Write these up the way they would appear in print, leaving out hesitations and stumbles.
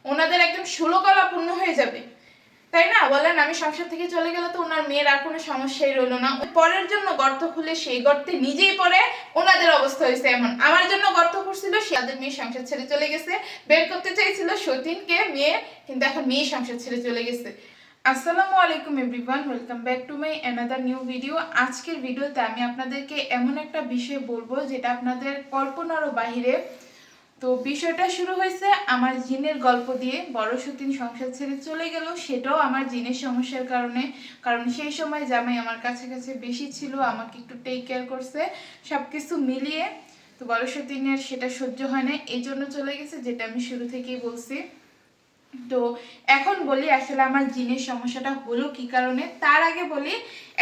ওনাদের একদম 16 কলা পূর্ণ হয়ে যাবে, তাই না বলেন? আমি সংসার থেকে চলে গেলে তো ওনার মেয়ের আর কোনো সমস্যাই রইলো না। পরের জন্য গর্ত খুলে সেই গর্তে নিজেই পড়ে ওনাদের অবস্থা হয়েছে এমন। আমার জন্য গর্ত করছিল, তাদের মেয়ে সংসার ছেড়ে চলে গেছে, বের করতে চাইছিল সতীনকে মেয়ে, কিন্তু এখন মেয়ে সংসার ছেড়ে চলে গেছে। আসসালামু আলাইকুম everyone, welcome back to my another new video. আজকের ভিডিওতে আমি আপনাদেরকে এমন একটা বিষয় বলবো যেটা আপনাদের কল্পনারও বাহিরে। তো বিষয়টা শুরু হয়েছে আমার জিনের গল্প দিয়ে। বড় সতীন সংসার ছেড়ে চলে গেল, সেটাও আমার জিনের সমস্যার কারণে। কারণ সেই সময় জামাই আমার কাছে কাছে বেশি ছিল, আমাকে একটু টেক কেয়ার করছে, সব কিছু মিলিয়ে। তো বড় সতীনের সেটা সহ্য হয় না, এই জন্য চলে গেছে, যেটা আমি শুরু থেকেই বলছি। তো এখন বলি আসলে আমার জিনের সমস্যাটা হলো কি কারণে। তার আগে বলি,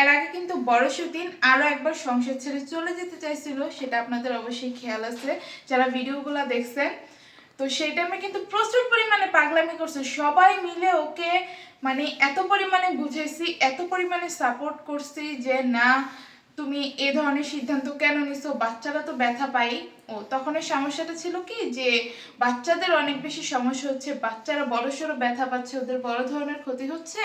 এর আগে কিন্তু বড় সতীন আরো একবার সংসার ছেড়ে চলে যেতে চাইছিল, সেটা আপনাদের অবশ্যই খেয়াল আছে যারা ভিডিওগুলো দেখছেন। তো সেই টাইমে কিন্তু প্রচুর পরিমাণে পাগলামি করছে, সবাই মিলে ওকে মানে এত পরিমাণে বুঝেছি, এত পরিমাণে সাপোর্ট করছি যে না তুমি এ ধরনের সিদ্ধান্ত কেন নিছো, বাচ্চারা তো ব্যথা পাই। ও তখনের সমস্যাটা ছিল কি যে বাচ্চাদের অনেক বেশি সমস্যা হচ্ছে, বাচ্চারা বড়সড় ব্যথা পাচ্ছে, ওদের বড় ধরনের ক্ষতি হচ্ছে।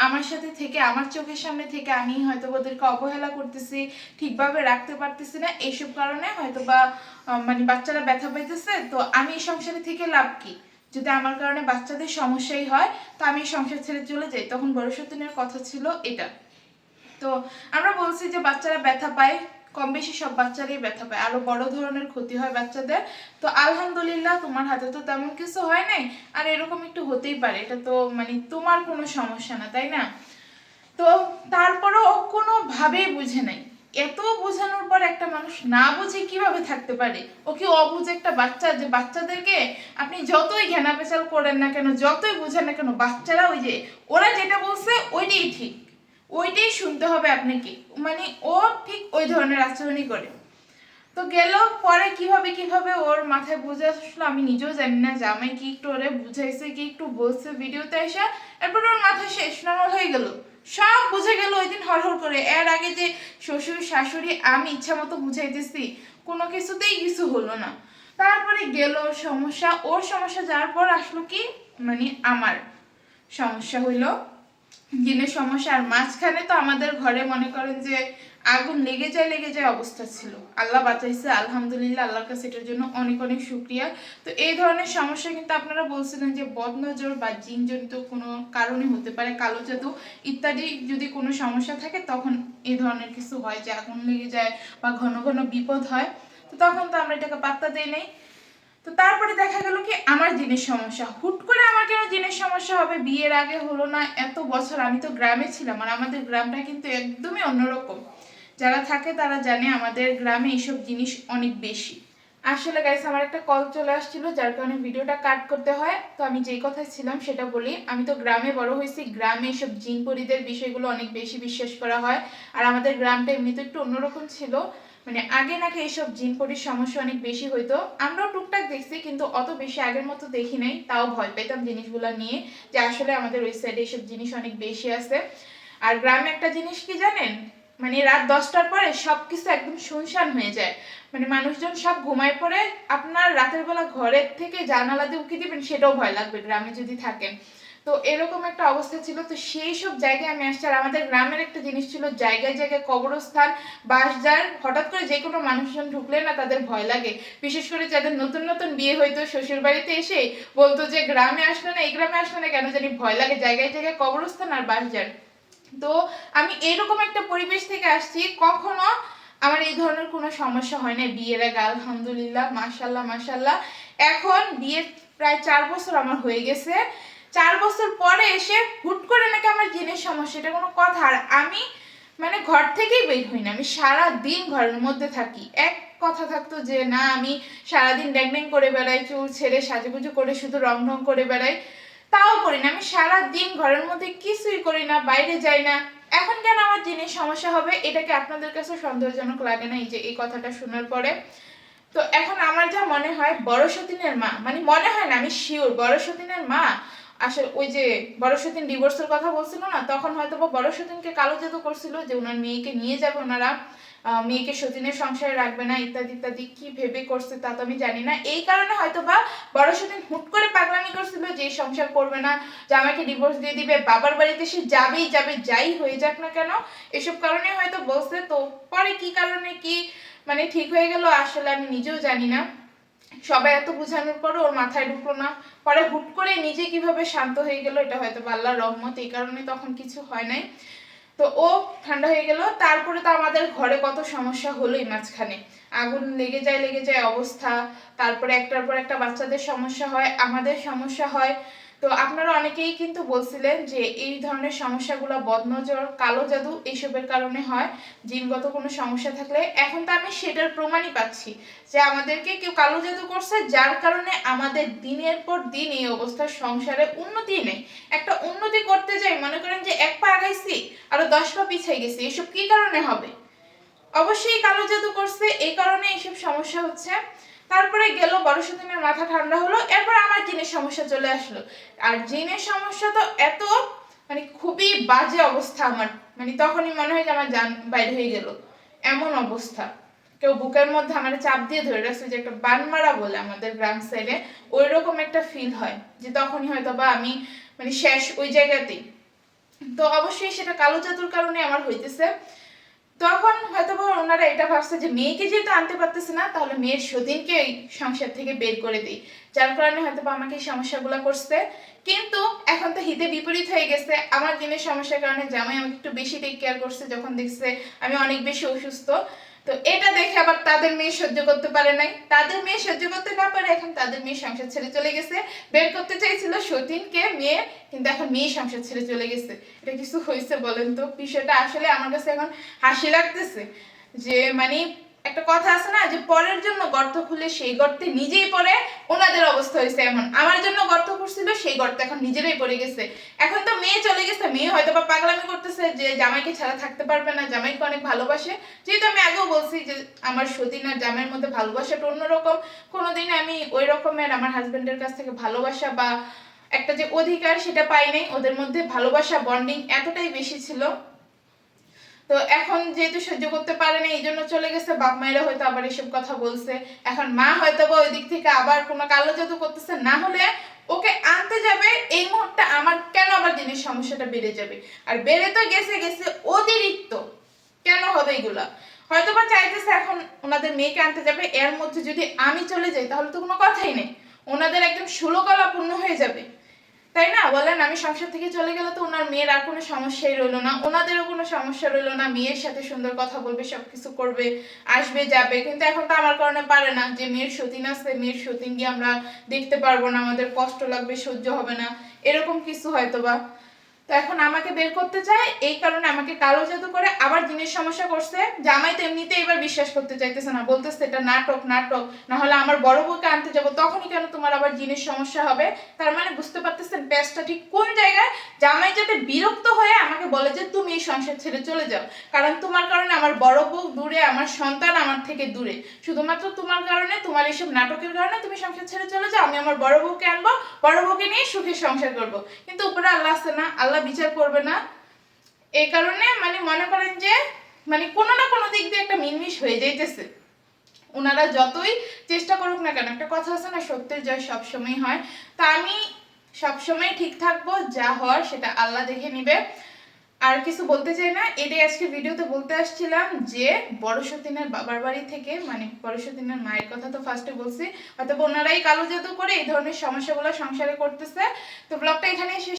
আমার সাথে থেকে, আমার চোখের সামনে থেকে আমি হয়তো ওদেরকে অবহেলা করতেছি, ঠিকভাবে রাখতে পারতেছি না, এইসব কারণে হয়তো বা মানে বাচ্চারা ব্যথা পাইতেছে। তো আমি এই সংসারে থেকে লাভ কি, যদি আমার কারণে বাচ্চাদের সমস্যাই হয়, তো আমি সংসার ছেড়ে চলে যাই। তখন বড় সতীনের কথা ছিল এটা। তো আমরা বলছি যে বাচ্চারা ব্যথা পায়, কম বেশি সব বাচ্চারই ব্যথা পায়, আরো বড় ধরনের ক্ষতি হয় বাচ্চাদের। তো আলহামদুলিল্লাহ তোমার হাতে তো তেমন কিছু হয় নাই, আর এরকম একটু হতেই পারে, এটা তো মানে তোমার কোনো সমস্যা না, তাই না? তো তারপরও ও কোনোভাবেই বুঝে নাই। এত বোঝানোর পর একটা মানুষ না বুঝে কিভাবে থাকতে পারে? ও কি অবুঝ একটা বাচ্চা, যে বাচ্চাদেরকে আপনি যতই ঘেনা পেঁচাল করেন না কেন, যতই বুঝেন না কেন, বাচ্চারা ওই যে ওরা যেটা বলছে ওইটাই ঠিক, ওইটাই শুনতে হবে আপনাকে, মানে ও ঠিক ওই ধরনের আচরণই করে। তো গেল, পরে কিভাবে কিভাবে ওর মাথায় বুঝে আসলো আমি নিজেও জানি না, জামাই কি একটু ওরে বুঝাইছে, কি একটু বলছে ভিডিওতে এসে, এরপর ওর মাথা শেষ নরমাল হয়ে গেল, সব বুঝে গেল ওই দিন হরহর করে। এর আগে যে শ্বশুর শাশুড়ি আমি ইচ্ছা মতো বুঝাইতেছি, কোনো কিছুতেই কিছু হলো না। তারপরে গেল সমস্যা, ওর সমস্যা যাওয়ার পর আসলো কি মানে আমার সমস্যা হইলো, জিনের সমস্যা। আর মাঝখানে তো আমাদের ঘরে মনে করেন যে আগুন লেগে যায় অবস্থা ছিল। আল্লাহ বাঁচাইছে, আলহামদুলিল্লাহ, আল্লাহর কাছে এটার জন্য অনেক অনেক শুক্রিয়া। তো এই ধরনের সমস্যা কিন্তু আপনারা বলছিলেন যে বদনজর বা জিনজনিত কোনো কারণে হতে পারে, কালো জাদু ইত্যাদি যদি কোনো সমস্যা থাকে, তখন এই ধরনের কিছু হয় যে আগুন লেগে যায় বা ঘন ঘন বিপদ হয়। তো তখন তো আমরা এটাকে পাত্তা দেই নাই। তো তারপরে দেখা গেল কি আমার জিনের সমস্যা, হুট করে আমার কেন জিনের সমস্যা হবে? বিয়ের আগে হলো না, এত বছর আমি তো গ্রামে ছিলাম, আর আমাদের গ্রামটা কিন্তু একদমই অন্যরকম। যারা থাকে তারা জানে আমাদের গ্রামে এইসব জিনিস অনেক বেশি। আসলে গাইস আমার একটা কল চলে আসছিল, যার কারণে ভিডিওটা কাট করতে হয়। তো আমি যেই কথায় ছিলাম সেটা বলি। আমি তো গ্রামে বড় হয়েছি, গ্রামে এইসব জিন পরিদের বিষয়গুলো অনেক বেশি বিশ্বাস করা হয়। আর আমাদের গ্রামটা এমনিতে একটু অন্যরকম ছিল, মানে আগে নাকি এইসব জিন পরির সমস্যা অনেক বেশি হইতো। আমরাও টুকটাক দেখছি, কিন্তু অত বেশি আগের মতো দেখি নাই, তাও ভয় পেতাম জিনিসগুলো নিয়ে, যে আসলে আমাদের ওই সাইডে এইসব জিনিস অনেক বেশি আছে। আর গ্রামে একটা জিনিস কি জানেন, মানে রাত 10টার পরে সবকিছু একদম শুনশান হয়ে যায়, মানে মানুষজন সব ঘুমায় পড়ে। আপনার রাতের বেলা ঘরের থেকে জানালা দিয়ে উঁকি দিবেন, সেটাও ভয় লাগবে গ্রামে যদি থাকেন। তো এরকম একটা অবস্থা ছিল। তো সেই সব জায়গায় আমি আসছি। আর আমাদের গ্রামের একটা জিনিস ছিল, জায়গায় জায়গায় কবরস্থান, বাঁশঝাড়, হঠাৎ করে যে কোনো মানুষজন ঢুকলে না তাদের ভয় লাগে। বিশেষ করে যাদের নতুন নতুন বিয়ে হইতো, শ্বশুর বাড়িতে এসে বলতো যে গ্রামে আসলে না, এই গ্রামে আসলে না, কেন জানি ভয় লাগে, জায়গায় জায়গায় কবরস্থান আর বাঁশঝাড়। তো আমি এরকম একটা পরিবেশ থেকে আসছি, কখনো আমার এই ধরনের কোনো সমস্যা হয় না বিয়ের আগে, আলহামদুলিল্লাহ, মাশাল্লাহ মাশাল্লাহ। এখন বিয়ের প্রায় 4 বছর আমার হয়ে গেছে, 4 বছর পরে এসে হুট করে নাকি আমার জিনের সমস্যা, এটা কোনো কথা? আর আমি মানে ঘর থেকেই বের হই না, আমি সারা দিন ঘরের মধ্যে থাকি। এক কথা থাকতো যে না আমি সারাদিন ড্যাং ড্যাং করে বেড়াই, চুল ছেড়ে সাজুগুজু করে শুধু রং ঢং করে বেড়াই, তাও করি না। আমি সারা দিন ঘরের মধ্যে কিছুই করি না, বাইরে যাই না। এখন কেন আমার জিনিস সমস্যা হবে? এটাকে আপনাদের কাছে সন্দেহজনক লাগে না এই যে এই কথাটা শোনার পরে? তো এখন আমার যা মনে হয়, বড় সতীনের মা, মানে মনে হয় না, আমি শিওর বড় সতীনের মা আসলে ওই যে বড় সতীন ডিভোর্সের কথা বলছিল না, তখন হয়তো বা বড় সতীনকে কালো জাদু করছিল যে ওনার মেয়েকে নিয়ে যাবে ওনারা, মেয়েকে সতীনের সংসারে রাখবে না, ইত্যাদি ইত্যাদি। কি ভেবে করছে তা তো আমি জানি না। এই কারণে হয়তো বা বড় সতীন হুট করে পাগলামি করছিল যে সংসার করবে না, জামাইকে ডিভোর্স দিয়ে দিবে, বাবার বাড়িতে সে যাবেই যাবে, যাই হয়ে যাক না কেন, এসব কারণে হয়তো বলছে। তো পরে কি কারণে কি মানে ঠিক হয়ে গেল আসলে আমি নিজেও জানি না। সবাই এত বোঝানোর পরও ওর মাথায় ঢুকলো না, পরে হুট করে নিজে কিভাবে শান্ত হয়ে গেল, এটা হয়তো আল্লাহর রহমত, এই কারণে তখন কিছু হয় নাই। তো ও ঠান্ডা হয়ে গেল। তারপরে তো আমাদের ঘরে কত সমস্যা হলোই মাঝখানে, আগুন লেগে যায় অবস্থা। তারপরে একটার পর একটা বাচ্চাদের সমস্যা হয়, আমাদের সমস্যা হয়। তো আপনারা অনেকেই কিন্তু বলছিলেন যে এই ধরনের সমস্যাগুলো বদনজর, কালো জাদু এইসবের কারণে হয়, জিনগত কোনো সমস্যা থাকলে। এখন তো আমি সেটার প্রমাণই পাচ্ছি যে আমাদেরকে কেউ কালো জাদু করছে, যার কারণে আমাদের দিনের পর দিন এই অবস্থা, সংসারে উন্নতি নেই। একটা উন্নতি করতে যাই মনে করেন যে 1 পা আগাইছি আরো 10 পা পিছিয়ে গেছি, এসব কি কারণে হবে? অবশ্যই কালো জাদু করছে, এই কারণে এইসব সমস্যা হচ্ছে। তারপরে গেল 12 দিনের মাথা ঠান্ডা হলো, এরপর আমার জিনের সমস্যা চলে আসলো। আর জিনের সমস্যা তো এত মানে খুবই বাজে অবস্থা আমার, মানে তখনই মনে হয় যে আমার জান বাইরে হয়ে গেল, এমন অবস্থা। কেউ বুকের মধ্যে আমার চাপ দিয়ে ধরে রাখছে, যে একটা বানমারা বলে আমাদের গ্রাম সাইডে, ওই রকম একটা ফিল হয়, যে তখনই হয়তো বা আমি মানে শেষ ওই জায়গাতেই। তো অবশ্যই সেটা কালো জাদুর কারণে আমার হইতেছে। তখন হয়তো ওনারা এটা ভাবছে যে মেয়েকে যেহেতু আনতে পারতেছে না, তাহলে মেয়ের সতীনকে এই সংসার থেকে বের করে দিই, যার কারণে হয়তো আমাকে এই সমস্যাগুলো করছে। কিন্তু এখন তো হিতে বিপরীত হয়ে গেছে, আমার দিনের সমস্যার কারণে জামাই আমাকে একটু বেশি টেক কেয়ার করছে, যখন দেখছে আমি অনেক বেশি অসুস্থ। তো এটা দেখে আবার তাদের মেয়ে সহ্য করতে পারে নাই, তাদের মেয়ে সহ্য করতে না পারে এখন তাদের মেয়ে সংসার ছেড়ে চলে গেছে। বের করতে চাইছিল সতীনকে মেয়ে, কিন্তু এখন মেয়ে সংসার ছেড়ে চলে গেছে। এটা কিছু হয়েছে বলেন তো? বিষয়টা আসলে আমার কাছে এখন হাসি লাগতেছে, যে মানে একটা কথা আছে না, যে পরের জন্য গর্ত খুলে সেই গর্তে নিজেই পড়ে, ওনাদের অবস্থা হয়েছে এমন। আমার জন্য গর্ত খুঁড়ছিল, সেই গর্তে এখন নিজেরাই পড়ে গেছে। এখন তো মেয়ে চলে গেছে, মেয়ে হয়তো বা পাগলামি করতেছে যে জামাইকে ছাড়া থাকতে পারবে না, জামাইকে অনেক ভালোবাসে। যেহেতু আমি আগেও বলছি যে আমার সতীন আর জামাইয়ের মধ্যে ভালোবাসাটা অন্যরকম, কোনোদিন আমি ওই রকমের আমার হাজবেন্ডের কাছ থেকে ভালোবাসা বা একটা যে অধিকার সেটা পাই নাই। ওদের মধ্যে ভালোবাসা বন্ডিং এতটাই বেশি ছিল। তো এখন যেহেতু সহ্য করতে পারে না, এই জন্য চলে গেছে। বাপ মায়েরা হয়তো আবার এসব কথা বলছে, এখন মা হয়তো বা ওই দিক থেকে আবার কোনো কালো জাদু করতেছে, না হলে ওকে আনতে যাবে এই মুহূর্তে আমার কেন আবার জিনিস সমস্যাটা বেড়ে যাবে? আর বেড়ে তো গেছে গেছে অতিরিক্ত, কেন হবে এগুলা? হয়তো বা চাইতেছে এখন ওনাদের মেয়েকে আনতে যাবে, এর মধ্যে যদি আমি চলে যাই তাহলে তো কোনো কথাই নেই, ওনাদের একদম ষোলকলা পূর্ণ হয়ে যাবে, তাই না বলেন? আমি সংসার থেকে চলে গেলে তো ওনার মেয়ের আর কোনো সমস্যাই রইলো না, ওনাদেরও কোনো সমস্যা রইলো না, মেয়ের সাথে সুন্দর কথা বলবে, সবকিছু করবে, আসবে যাবে। কিন্তু এখন তো আমার কারণে পারে না, যে মেয়ের সতীন আছে, মেয়ের সতীন গিয়ে আমরা দেখতে পারবো না, আমাদের কষ্ট লাগবে, সহ্য হবে না, এরকম কিছু হয়তো বা। তো এখন আমাকে বের করতে চায়, এই কারণে আমাকে কালো জাদু করে আবার জিনের সমস্যা করছে। জামাই তো এমনিতে এবার বিশ্বাস করতে চাইতেছে না, বলতেছে এটা নাটক নাটক, না হলে আমার বড় বউকে আনতে যাবো, তখনই কেন তোমার আবার জিনের সমস্যা হবে? তার মানে বুঝতে পারতেছেন প্যাচটা ঠিক কোন জায়গায়? জামাই যাতে বিরক্ত হয়ে আমাকে বলে যে তুমি এই সংসার ছেড়ে চলে যাও, কারণ তোমার কারণে আমার বড় বউ দূরে, আমার সন্তান আমার থেকে দূরে, শুধুমাত্র তোমার কারণে, তোমার এইসব নাটকের কারণে তুমি সংসার ছেড়ে চলে যাও, আমি আমার বড় বউকে আনবো, বড় বউকে নিয়ে সুখে সংসার করবো। কিন্তু উপরে আল্লাহ আছে না, আল্লাহ বিচার করবে না? এই কারণে মানে মনে করেন যে মানে কোনো না কোনো দিক দিয়ে একটা মিনমিশ হয়ে যাইতেছে। ওনারা যতই চেষ্টা করুক না কেন, একটা কথা আছে না, সত্যের জয় সবসময় হয়। তো আমি সবসময় ঠিক থাকবো, যা হওয়ার সেটা আল্লাহ দেখে নিবে। আর কিছু বলতে চাই না, এটাই আজকে ভিডিওতে বলতে আসছিলাম, যে বড় সতীনের বাবার বাড়ি থেকে, মানে বড় সতীনের মায়ের কথা তো ফার্স্টে বলছি, হয়তো ওনারাই কালো জাদু করে এই ধরনের সমস্যাগুলো সংসারে করতেছে। তো ব্লগটা এখানেই শেষ।